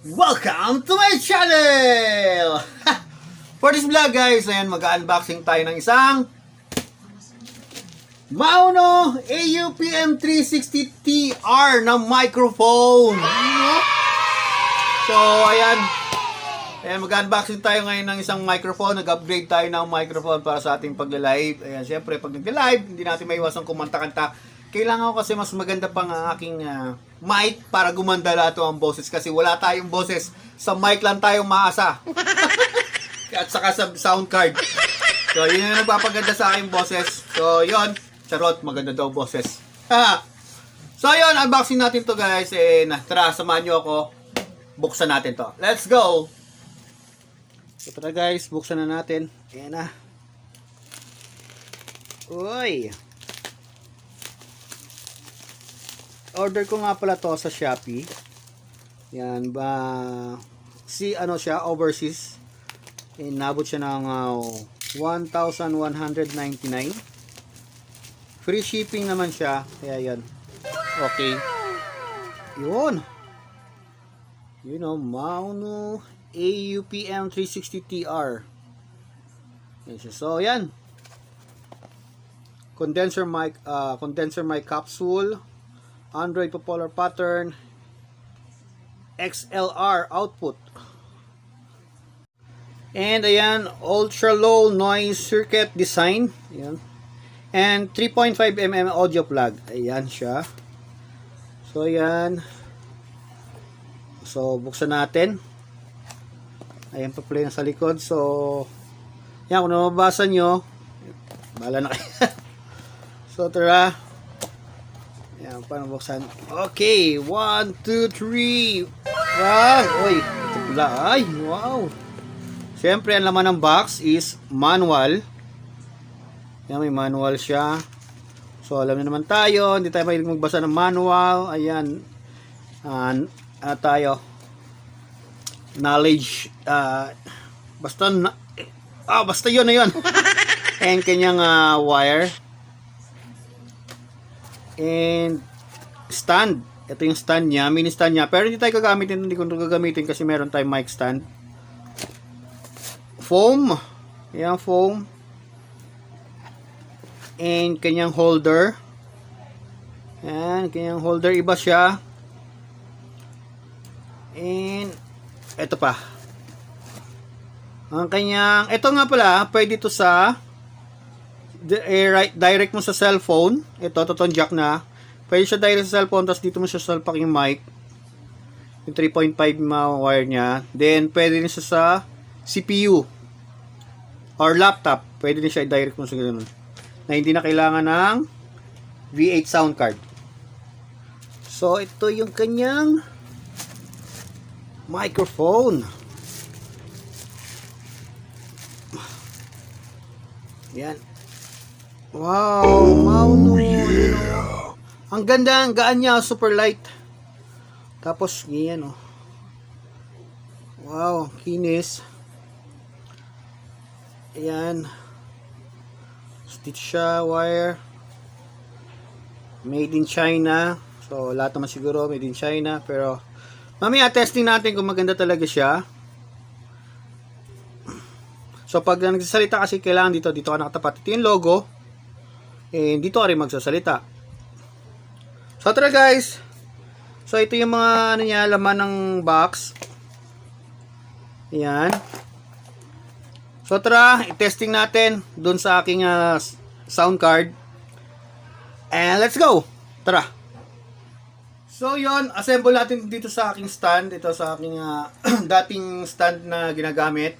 Welcome to my channel! For this vlog guys, ayan, mag-unboxing tayo ng isang Maono AUPM 360TR na microphone. So, ayan. Ayan, mag-unboxing tayo ngayon ng isang microphone. Nag-upgrade tayo ng microphone para sa ating pag-live. Ayan, syempre, pag nag-live, hindi natin maiwasan kumanta-kanta. Kailangan ko kasi mas maganda pang ang aking mic para gumanda lahat ang boses. Kasi wala tayong boses. Sa mic lang tayong maasa. At saka sa sound card. So, yun yung nagpapaganda sa aking boses. So, yun. Charot, maganda daw boses. So, yun. Unboxing natin to guys. Tara, samahan nyo ako. Buksan natin to. Let's go! So, tara guys. Buksan na natin. Ayan na. Uy! Order ko nga pala to sa Shopee. Yan ba ano siya, overseas. Inabot siya ng 1,199. Free shipping naman siya. Kaya yan. Okay. Yun. You know, Maono AUPM 360TR. Yan siya. So yan. Condenser mic capsule. Android polar pattern, XLR output, and ayan, ultra low noise circuit design, ayan, and 3.5mm audio plug. Ayan siya. So ayan, so buksan natin. Ayan pa play na sa likod. So yan, kung nababasa nyo, bahala na kayo. So tara. Yan, paano buksan? Okay, 1, 2, 3. Wow! Uy, ito pula. Ay, wow! Siyempre, ang laman ng box is manual. Yan, may manual siya. So, alam na naman tayo. Hindi tayo mahilig magbasa ng manual. Ayan. Tayo. Knowledge. Basta yun na yun. And kanyang wire. And stand. Ito yung stand niya, mini stand niya. Pero hindi tayo gagamitin, hindi ko gagamitin kasi meron tayong mic stand. Foam. Ayan, foam. And kanyang holder. Ayan, kanyang holder. Iba siya. And ito pa. Ang kanyang, ito nga pala, pwede ito sa direct mo sa cellphone. Ito, totoong jack na. Pwede siya direct sa cellphone, tapos dito mo siya salpak yung mic. Yung 3.5 wire niya. Then, pwede rin siya sa CPU. Or laptop. Pwede rin siya i-direct mo sa ganun. Na hindi na kailangan ng V8 sound card. So, ito yung kanyang microphone. Yan. Wow, Maono, ang ganda, ang gaan niya, super light. Tapos, yan oh. Wow, kinis. Ayan. Stitch siya, wire. Made in China. So, lahat naman siguro made in China. Pero, mamaya testing natin kung maganda talaga siya. So, pag nagsasalita kasi kailangan dito ka nakatapat. Ito yung logo. And dito ka rin magsasalita. So tara guys. So ito yung mga niya, laman ng box. Ayan. So tara, i-testing natin dun sa aking sound card. And let's go. Tara. So yon, assemble natin dito sa aking stand. Ito sa aking dating stand na ginagamit.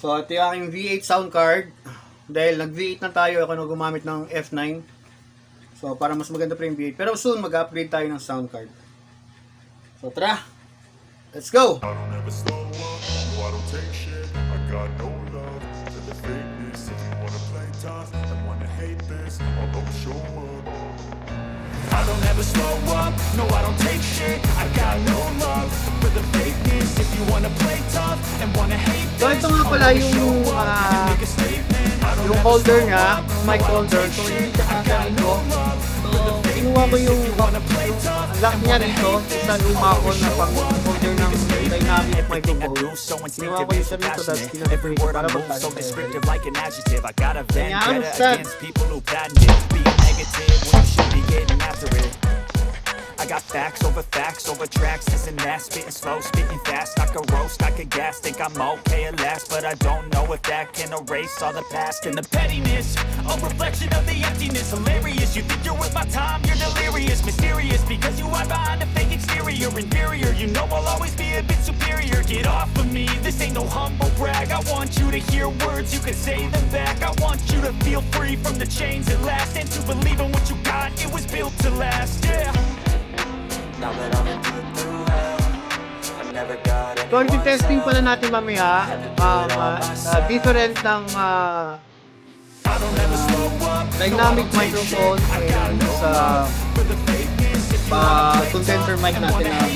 So ito yung aking V8 sound card. Dahil nag V8 na tayo, ako na gumamit ng F9. So, para mas maganda pa yung V8. Pero soon, mag-upgrade tayo ng sound card. So, tara! Let's go! I don't ever slow up, no I don't take shit. I got no love for the fakeness. If you wanna play tough and wanna hate this, so ito nga pala yung holder niya, mic holder. So hindi siya kasya ito. So kinuha ko yung lock niya rito, isang luma ko na pang holder ng dynamic microphone. Kinuha ko yung isa rito, tapos Every kinag-break word para I move so magkakita. descriptive like an adjective. I got a vendetta Yan, against people who patent it. Being negative when you should be getting after it. I got facts over tracks, this and that. Spitting slow, spitting fast. I could roast, I could gas. Think I'm okay at last, but I don't know if that can erase all the past and the pettiness. A reflection of the emptiness. Hilarious, you think you're worth my time, you're delirious. Mysterious, because you hide behind a fake exterior. Inferior, you know I'll always be a bit superior. Get off of me, this ain't no humble brag. I want you to hear words, you can say them back. I want you to feel free from the chains at last, and to believe in what you got, it was built to last, yeah. Now that I'm through hell, I never got So, testing pala natin mamaya different ng dynamic microphone and sa condenser mic natin na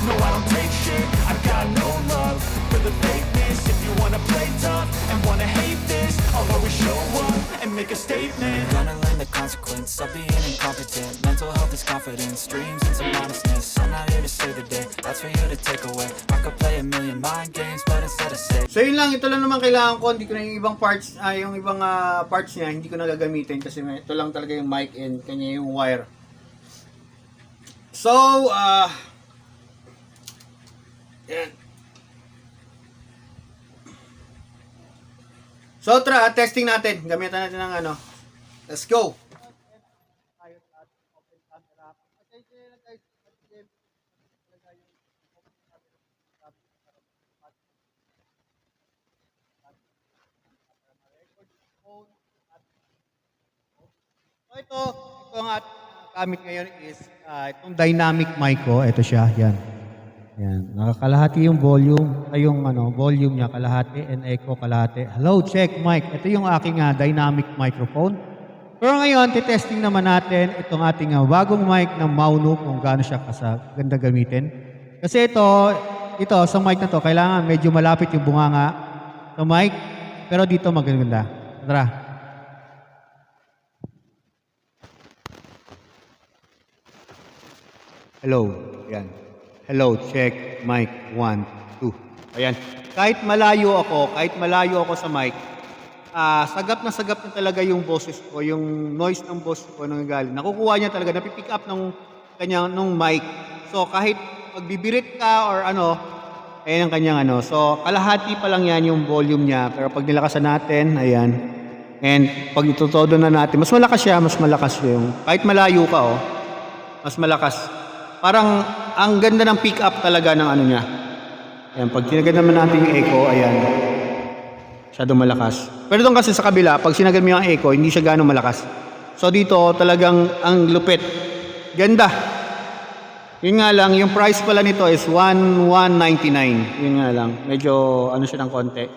No, I don't take shit. I got no love for the fakeness. If you wanna play tough and wanna hate this, I'll always show up and make a statement. Gonna learn the consequence of being incompetent. Mental health is confidence, dreams and some honestness. I'm not here to save the day, that's for you to take away. I could play a million mind games, but instead of say. So yun lang, ito lang naman kailangan ko. Hindi ko na yung ibang parts, yung ibang parts niya, hindi ko na gagamitin kasi ito lang talaga yung mic and kanya yung wire. So, yan. So, testing natin. Gamitan natin ng ano. Let's go! So, ito ang ating gamit ngayon is itong dynamic mic ko. Ito siya, yan. Yan, nakakalahati yung volume, ay yung volume niya kalahati and echo kalahati. Hello, check mic. Ito yung aking dynamic microphone. Pero ngayon, titesting naman natin itong ating bagong mic na Mauno kung gaano siya ganda gamitin. Kasi ito sa mic na to, kailangan medyo malapit yung bunganga sa mic, pero dito maganda. Tara. Hello. Yan. Hello, check, mic, 1, 2. Ayan. Kahit malayo ako sa mic, sagap na talaga yung boses ko, yung noise ng boses ko nang galing. Nakukuha niya talaga, napipick up ng mic. So, kahit magbibirit ka or ayan ang kanyang So, kalahati pa lang yan yung volume niya. Pero pag nilakasan natin, ayan. And pag itutodo na natin, mas malakas yung, kahit malayo ka, mas malakas. Parang ang ganda ng pick up talaga ng niya. Ayan, pag sinagad naman natin yung echo, ayan. Masyadong malakas. Pero doon kasi sa kabila, pag sinagad mo yung echo, hindi siya gano'ng malakas. So dito, talagang ang lupit. Ganda. Yun nga lang, yung price pala nito is 1,199. Yun nga lang. Medyo siya ng konti.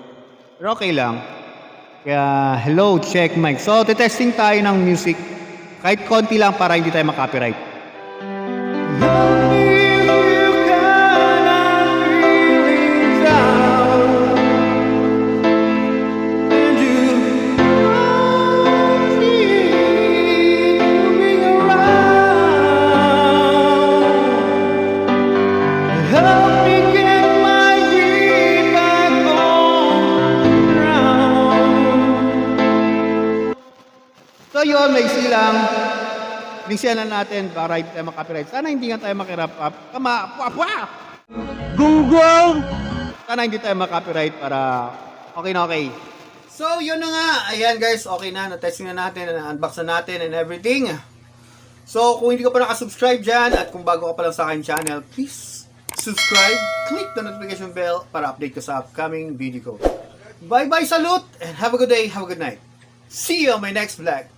Pero okay lang. Kaya, hello, check mic. So, testing tayo ng music. Kahit konti lang para hindi tayo makopyright. So yun, may silang bigyan na natin para hindi tayo makopyright. Sana hindi nga tayo makirap up. Google! Sana hindi tayo makopyright para okay na okay. So yun na nga. Ayan guys, okay na. Na-testing na natin, na-unbox na natin and everything. So kung hindi ka pa nakasubscribe dyan at kung bago ka pa lang sa akin channel, please subscribe, click the notification bell para update ka sa upcoming video ko. Bye-bye, salute, and have a good day, have a good night. See you on my next vlog.